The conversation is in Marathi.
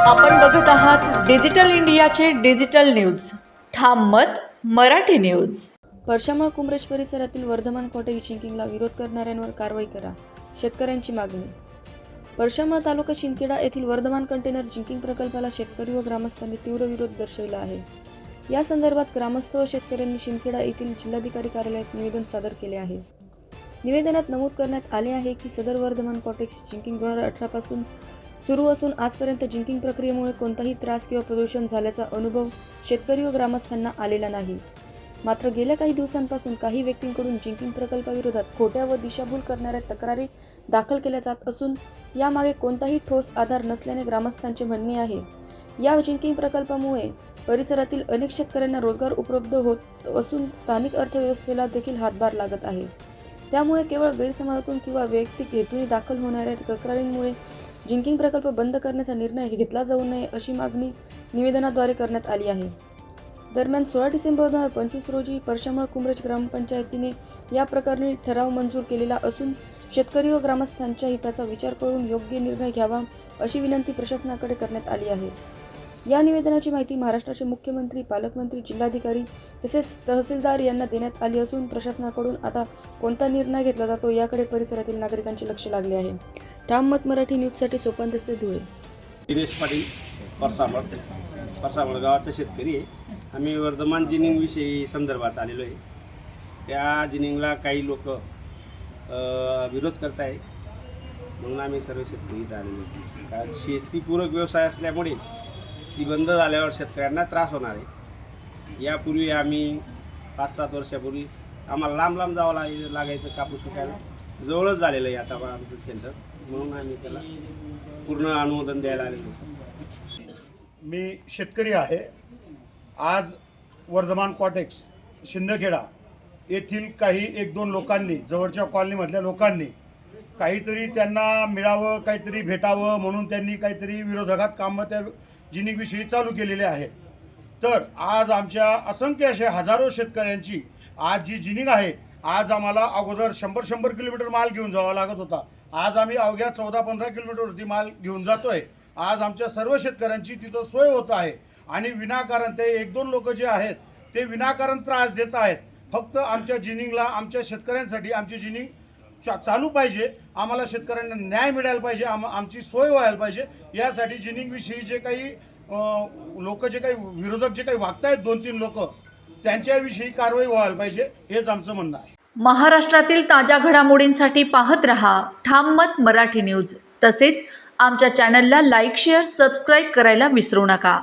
आपण बघत आहात डिजिटल इंडियाचे डिजिटल न्यूज. ठाम मत मराठी न्यूज. परशामळ कुंभरेश परिसरातील वर्धमान कॉटेज शिंकिंगला विरोध करणाऱ्यांवर कारवाई करा, शेतकऱ्यांची मागणी. परशामळ तालुका शिंदखेडा येथील वर्धमान कंटेनर जिंकिंग प्रकल्पाला शेतकरी व ग्रामस्थांनी तीव्र विरोध दर्शविला आहे. या संदर्भात ग्रामस्थ व शेतकऱ्यांनी शिंदखेडा येथील जिल्हाधिकारी कार्यालयात निवेदन सादर केले आहे. निवेदनात नमूद करण्यात आले आहे की सदर वर्धमान कॉटेज जिंकिंग 2018 पासून सुरू असून आजपर्यंत जिंकिंग प्रक्रियेमुळे कोणताही त्रास किंवा प्रदूषण झाल्याचा अनुभव शेतकरी व ग्रामस्थांना आलेला नाही. मात्र गेल्या काही दिवसांपासून काही व्यक्तींकडून जिंकिंग प्रकल्पाविरोधात खोट्या व दिशाभूल करणाऱ्या तक्रारी दाखल केल्या जात असून यामागे कोणताही ठोस आधार नसल्याने ग्रामस्थांचे म्हणणे आहे. या जिंकिंग प्रकल्पामुळे परिसरातील अनेक शेतकऱ्यांना रोजगार उपलब्ध होत असून स्थानिक अर्थव्यवस्थेला देखील हातभार लागत आहे. त्यामुळे केवळ गैरसमजातून किंवा वैयक्तिक हेतूने दाखल होणाऱ्या तक्रारींमुळे जिंकिंग प्रकल्प बंद करण्याचा निर्णय घेतला जाऊ नये अशी मागणी निवेदनाद्वारे करण्यात आली आहे. दरम्यान 16 डिसेंबर 2025 रोजी परशामळ कुंभरेज ग्रामपंचायतीने या प्रकरणी ठराव मंजूर केलेला असून शेतकरी व ग्रामस्थांच्या हिताचा विचार करून योग्य निर्णय घ्यावा अशी विनंती प्रशासनाकडे करण्यात आली आहे. या निवेदनाची माहिती महाराष्ट्राचे मुख्यमंत्री, पालकमंत्री, जिल्हाधिकारी तसेच तहसीलदार यांना देण्यात आली असून प्रशासनाकडून आता कोणता निर्णय घेतला जातो याकडे परिसरातील नागरिकांचे लक्ष लागले आहे. ठाम मत मराठी न्यूजसाठी सोपान दस्ते, धुळे. दिनेश पाटील, परसावळ गावाचा शेतकरी आहे. आम्ही वर्धमान जिनिंगविषयी संदर्भात आलेलो आहे. त्या जिनिंगला काही लोक विरोध करत आहे म्हणून आम्ही सर्व शेतकरी इथं आलेलो आहे. कारण शेतीपूरक व्यवसाय असल्यामुळे ती बंद झाल्यावर शेतकऱ्यांना त्रास होणार आहे. यापूर्वी आम्ही 5-7 वर्षापूर्वी आम्हाला लांब जावं लागायचं कापूस विकायला. जवळच झालेलं आहे आता आमचं सेंटर, म्हणून आम्ही त्याला पूर्ण अनुमोदन द्यायला आलेलो. मी शेतकरी आहे. आज वर्धमान कॉटेक्स शिंदखेडा येथील काही 1-2 लोकांनी, जवळच्या कॉलनीमधल्या लोकांनी काहीतरी त्यांना मिळावं, काहीतरी भेटावं म्हणून त्यांनी काहीतरी विरोधात कामं त्या जिनिंगविषयी चालू केलेले आहेत. तर आज आमच्या असंख्य अशा हजारो शेतकऱ्यांची आज जी जिनिंग आहे, आज आम्हाला अगोदर 100 किलोमीटर माल घेऊन जावा लागत होता. आज आम्ही अवघ्या 14-15 किलोमीटरवरती माल घेऊन जातोय. आज आमच्या सर्व शेतकऱ्यांची तिथं सोय होत आहे आणि विनाकारण ते 1-2 लोक जे आहेत ते विनाकारण त्रास देत आहेत. फक्त आमच्या जिनिंगला, आमच्या शेतकऱ्यांसाठी आमची जिनिंग चालू पाहिजे, आम्हाला शेतकऱ्यांना न्याय मिळायला पाहिजे, आमची सोय व्हायला पाहिजे. यासाठी जिनिंगविषयी जे काही लोक, जे काही विरोधक जे काही वागतायत 2-3 लोक, त्यांच्याविषयी कारवाई व्हायला पाहिजे, हेच आमचं म्हणणं आहे. महाराष्ट्रातील ताज्या घडामोडींसाठी पाहत रहा ठाम मत मराठी न्यूज. तसेच आमच्या चॅनलला लाईक, शेअर, सबस्क्राईब करायला विसरू नका.